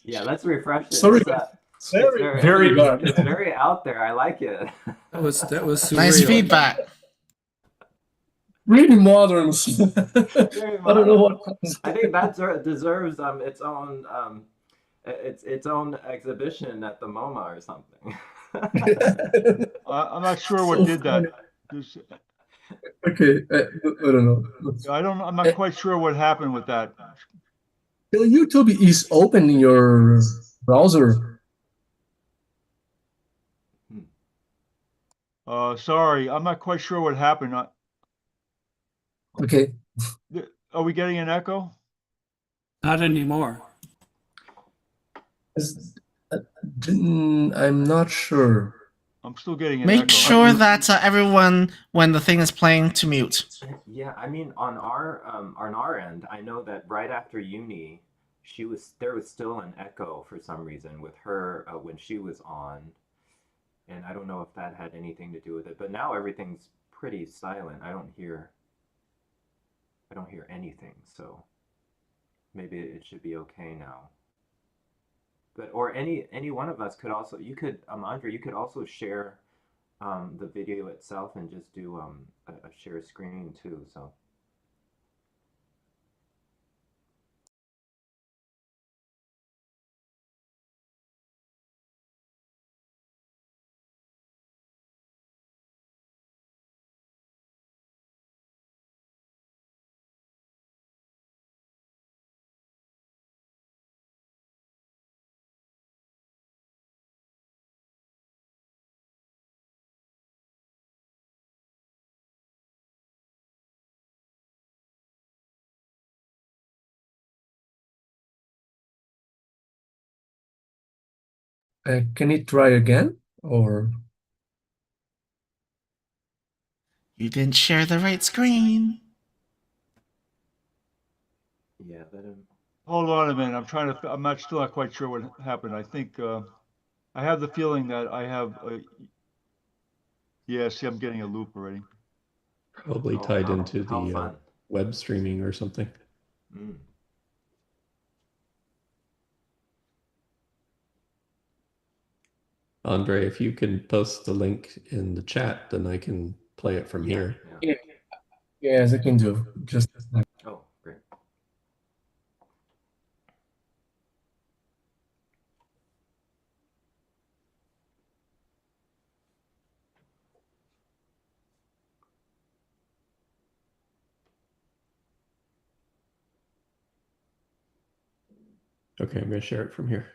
C: Yeah, let's refresh it.
L: sorry,
C: It's very,
L: very bad.
C: it's very out there. I like it.
F: That was surreal.
E: Nice feedback.
L: Really modern.
C: Very
L: I don't know
C: modern.
L: what happens.
C: I think that deserves its own exhibition at the MoMA or something.
G: I'm not sure
L: So
G: what did that.
L: funny. Okay, I don't know.
G: I'm not quite sure what happened with that.
L: YouTube is open in your browser.
G: Sorry, I'm not quite sure what happened.
L: Okay.
G: Are we getting an echo?
F: Not anymore.
L: I'm not sure.
G: I'm still getting an echo.
E: Make sure that everyone, when the thing is playing, to mute.
C: Yeah, I mean, on our end, I know that right after uni, there was still an echo for some reason with her when she was on, and I don't know if that had anything to do with it. But now everything's pretty silent. I don't hear anything, so maybe it should be okay now. But or any one of us could also, you could Andre, you could also share the video itself and just do a share screen too. So
L: Can it try again? Or
E: You didn't share the right screen.
C: yeah,
G: Hold on a minute. I'm still not quite sure what happened. I think I have the feeling that I have. Yeah, see, I'm getting a loop already.
A: Probably tied into
C: how
A: the
C: fun.
A: web streaming or something.
C: Mm.
A: Andre, if you can post the link in the chat, then I can play it from here.
L: yeah. Yes, I can do. Just
C: Oh, great.
A: Okay, I'm going to share it from here.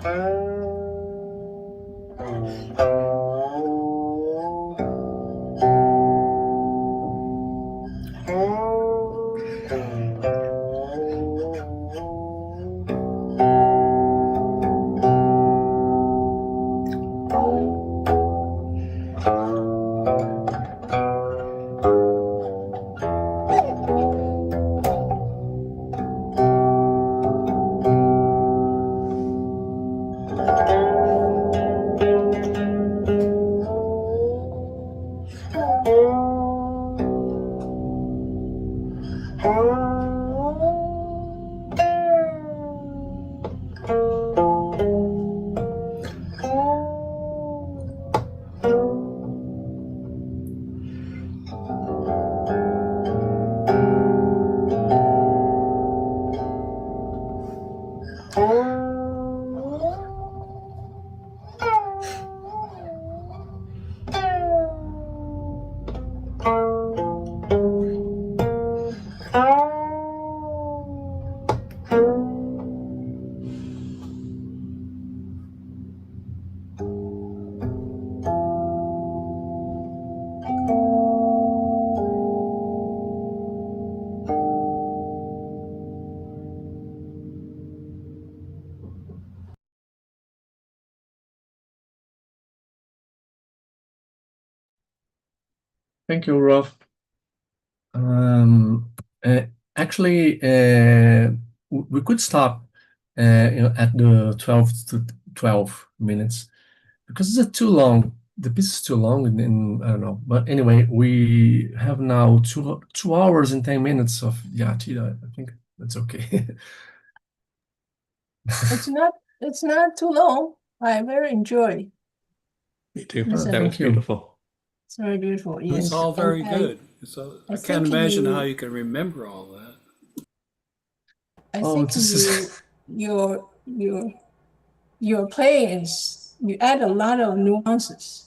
L: Thank you, Rolf. Uh, Actually, we could stop, at the 12 to 12 minutes because it's too long. The piece is too long, and I don't know. But anyway, we have now 2 hours and 10 minutes of Yachi. I think that's okay.
B: It's not too long. I very enjoy.
A: Me too.
B: Listen.
A: That was
L: Thank you.
A: beautiful.
B: It's very beautiful.
F: It's
B: Yes.
F: all very
B: And
F: good. So I can't
B: think
F: imagine how
B: you-
F: you can remember all that.
B: I
L: Oh,
B: think
L: this is
B: your playing is you add a lot of nuances.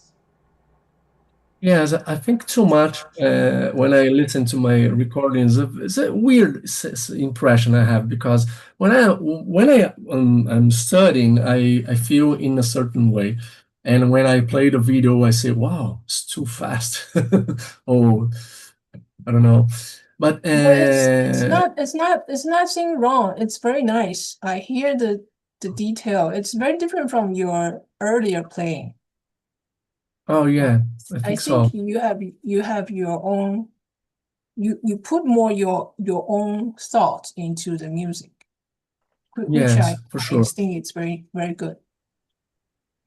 L: yes. I think too much when I listen to my recordings. It's a weird impression I have because I'm studying, I feel in a certain way, and when I play the video, I say, "Wow, it's too fast." Oh, I don't know, but
B: No, it's nothing wrong. It's very nice. I hear the detail. It's very different from your earlier playing.
L: oh yeah, I
B: I
L: think so.
B: think you have your own. You put more your own thought into the music, which
L: Yes,
B: I
L: for sure.
B: think it's very very good.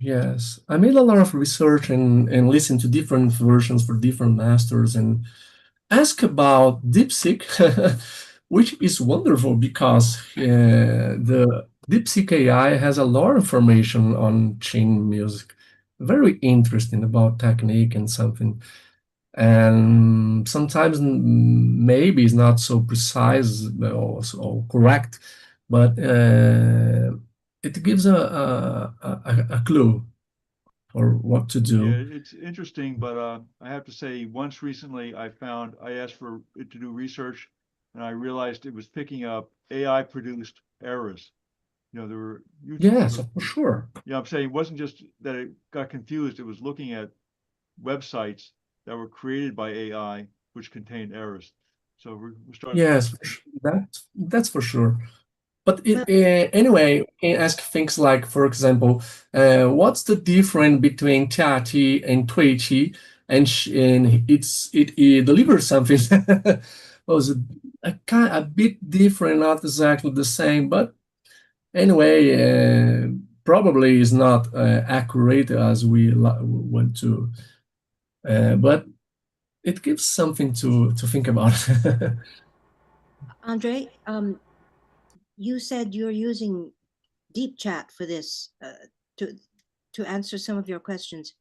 L: Yes, I made a lot of research and listened to different versions for different masters and ask about DeepSeek, which is wonderful because the DeepSeek AI has a lot of information on chain music. Very interesting about technique and something. And sometimes maybe it's not so precise or so correct, but it gives a clue for what to
G: Yeah,
L: do.
G: it's interesting, but I have to say, once recently I asked for it to do research, and I realized it was picking up AI produced errors. You know, there were
L: Yes, for sure.
G: yeah, I'm saying it wasn't just that it got confused, it was looking at websites that were created by AI which contained errors. So we're starting.
L: Yes, that's for sure. But
I: Well,
L: anyway, we can ask things like, for example, what's the difference between Tiaqi and Tuiqi, and it delivers something. Was a bit different, not exactly the same, but anyway, probably is not accurate as we want to, but it gives something to think about.
I: Andre, you said you're using Deep Chat for this to to answer some of your questions.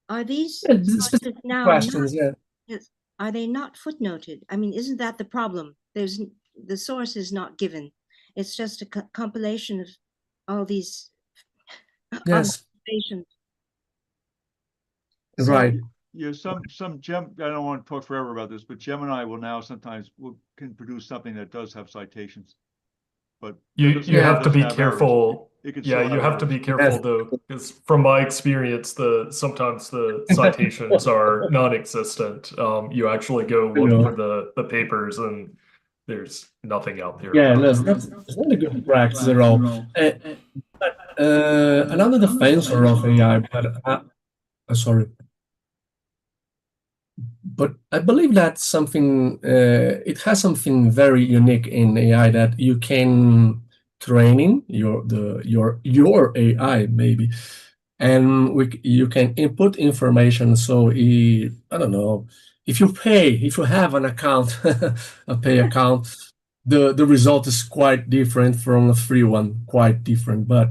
I: Are these
L: Yeah, the
I: sources
L: specific
I: now
L: questions, yeah.
I: yes, are they not footnoted? I mean, isn't that the problem? The source is not given. It's just a compilation of all these
L: Yes,
I: observations. So
L: right.
G: You know, I don't want to talk forever about this, but Gemini will now sometimes can produce something that does have citations, but
D: You
G: doesn't
D: you
G: mean it
D: have to
G: doesn't
D: be
G: have errors.
D: careful.
G: it can
D: Yeah,
G: still
D: you have to
G: errors.
D: be careful though, because from my experience, sometimes the citations are non-existent. You actually go look for the papers and there's nothing out there
L: Yeah,
D: about
L: no,
D: them.
L: it's not a good practice at all. But another defensor of AI, sorry, but I believe that it has something very unique in AI that you can training your AI maybe, and you can input information. So I don't know, if you have an account, a pay account, the result is quite different from a free one, quite different. But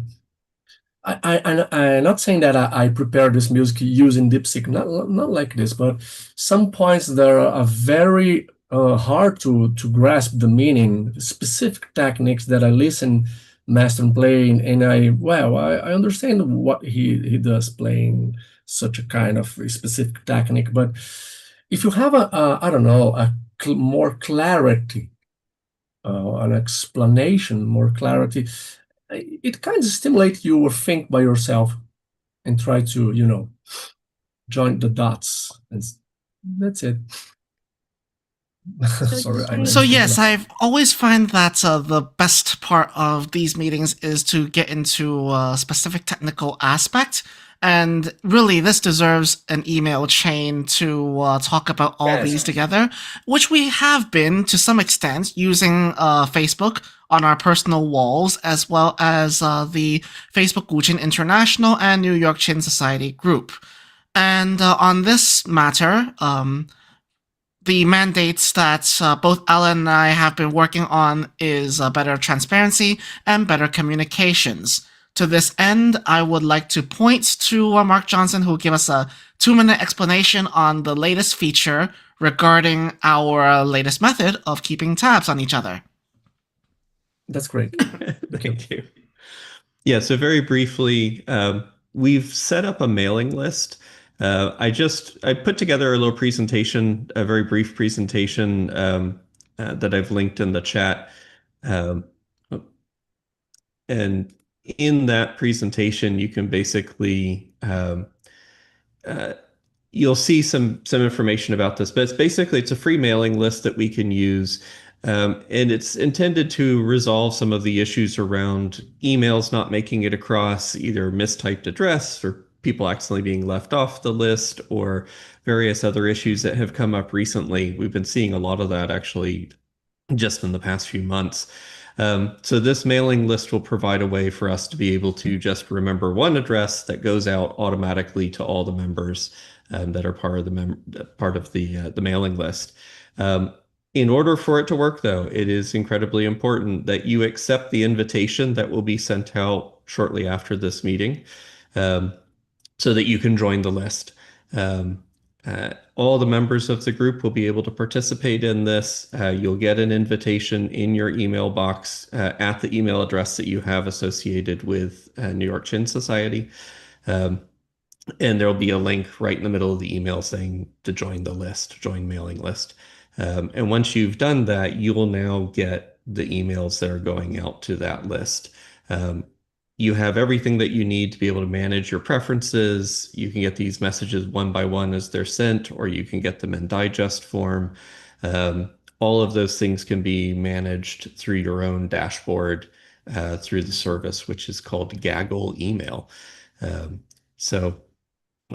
L: I'm not saying that I prepare this music using DeepSeek, not like this, but some points that are very hard to grasp the meaning, specific techniques that I listen Master playing, and I understand what he does playing such a kind of specific technique, but if you have I don't know, more clarity, an explanation, more clarity, it kind of stimulates you or think by yourself and try to, join the dots. And that's it.
I: So
L: Sorry, I
E: So
L: spoke a
E: yes,
L: lot.
E: I've always find that the best part of these meetings is to get into a specific technical aspect, and really this deserves an email chain to talk about all
L: Yes.
E: these together, which we have been to some extent using Facebook on our personal walls, as well as the Facebook Guchin International and New York Chin Society group. And on this matter, the mandates that both Alan and I have been working on is better transparency and better communications. To this end, I would like to point to Mark Johnson, who will give us a 2-minute explanation on the latest feature regarding our latest method of keeping tabs on each other.
L: That's great.
A: Thank you. Yeah, so very briefly, we've set up a mailing list. I put together a little presentation, a very brief presentation that I've linked in the chat. Um, and in that presentation, you can basically uh, you'll see some information about this, but it's a free mailing list that we can use. And it's intended to resolve some of the issues around emails not making it across either mistyped address or people accidentally being left off the list or various other issues that have come up recently. We've been seeing a lot of that actually just in the past few months. So this mailing list will provide a way for us to be able to just remember one address that goes out automatically to all the members that are part of the mailing list. In order for it to work, though, it is incredibly important that you accept the invitation that will be sent out shortly after this meeting, so that you can join the list. All the members of the group will be able to participate in this. You'll get an invitation in your email box at the email address that you have associated with New York Chin Society. And there'll be a link right in the middle of the email saying to join the list, join mailing list. And once you've done that, you will now get the emails that are going out to that list. You have everything that you need to be able to manage your preferences. You can get these messages one by one as they're sent, or you can get them in digest form. All of those things can be managed through your own dashboard through the service, which is called Gaggle Email. So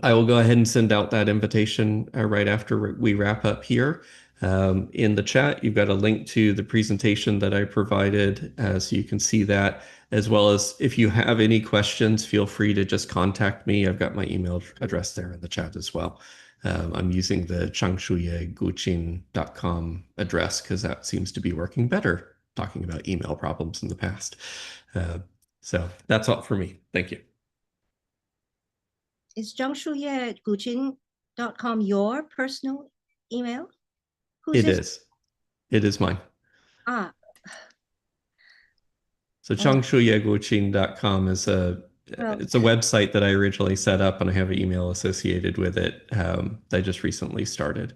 A: I will go ahead and send out that invitation right after we wrap up here. In the chat, you've got a link to the presentation that I provided, so you can see that, as well as if you have any questions, feel free to just contact me. I've got my email address there in the chat as well. I'm using the changshuyeguqin.com address because that seems to be working better, talking about email problems in the past. So that's all for me. Thank you.
I: Is zhangshuyeguqin.com your personal email? Who's
A: It
I: this?
A: is. It is mine.
I: Ah,
A: So changshuyeguqin.com is it's a website that I originally set up, and I have an email associated with it that I just recently started.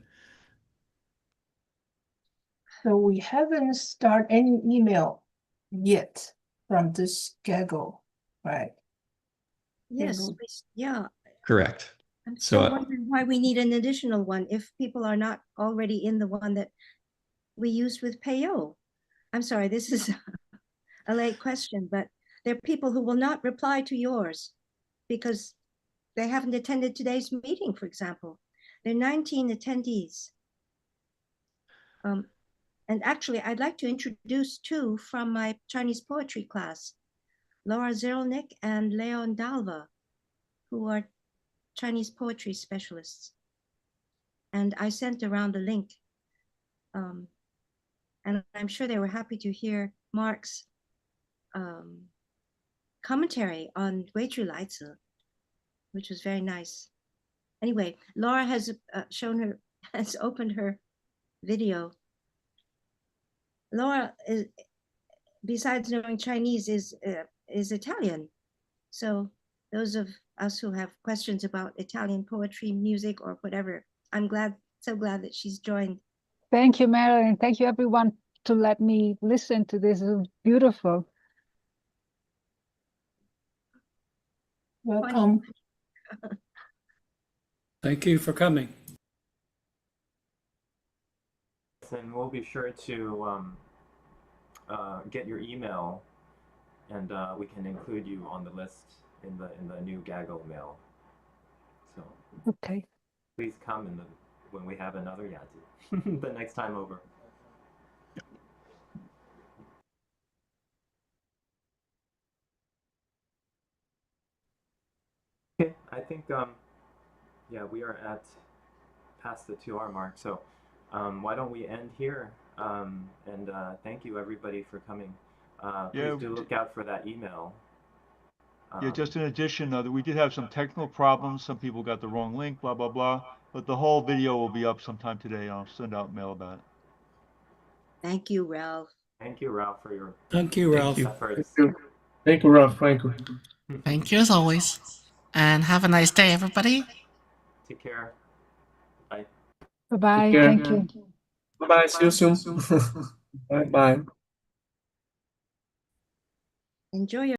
B: So we haven't started any email yet from this Gaggle. right?
I: Yes, yeah.
A: Correct.
I: I'm
A: So,
I: still wondering why we need an additional one if people are not already in the one that we used with Payo. I'm sorry, this is a late question, but there are people who will not reply to yours because they haven't attended today's meeting, for example. There are 19 attendees. And actually, I'd like to introduce two from my Chinese poetry class, Laura Zerlnik and Leon Dalva, who are Chinese poetry specialists. And I sent around the link. And I'm sure they were happy to hear Mark's commentary on 鬼主来者, which was very nice. Anyway, Laura has has opened her video. Laura, besides knowing Chinese, is Italian. So those of us who have questions about Italian poetry, music, or whatever, I'm so glad that she's joined.
M: Thank you, Marilyn. Thank you, everyone, to let me listen to this. It was beautiful.
B: Welcome.
F: Thank you for coming.
C: And we'll be sure to get your email, and we can include you on the list in the new Gaggle mail. So
M: okay,
C: please come when we have another Yaji the next time over. Okay, I think yeah, we are at past the 2 hour mark, so why don't we end here? And thank you everybody for coming. Please do look out for that email.
G: Yeah, just in addition, we did have some technical problems. Some people got the wrong link, blah, blah, blah. But the whole video will be up sometime today. I'll send out mail about it.
I: Thank you, Ralph.
C: Thank you, Ralph, for your
F: Thank you, Ralph.
C: efforts.
L: Thank you, Ralph. Thank you.
E: Thank you as always. And have a nice day, everybody.
C: Take care. Bye.
M: bye-bye.
L: care.
M: Thank you.
L: Bye-bye. See you soon. Bye-bye.
I: Enjoy your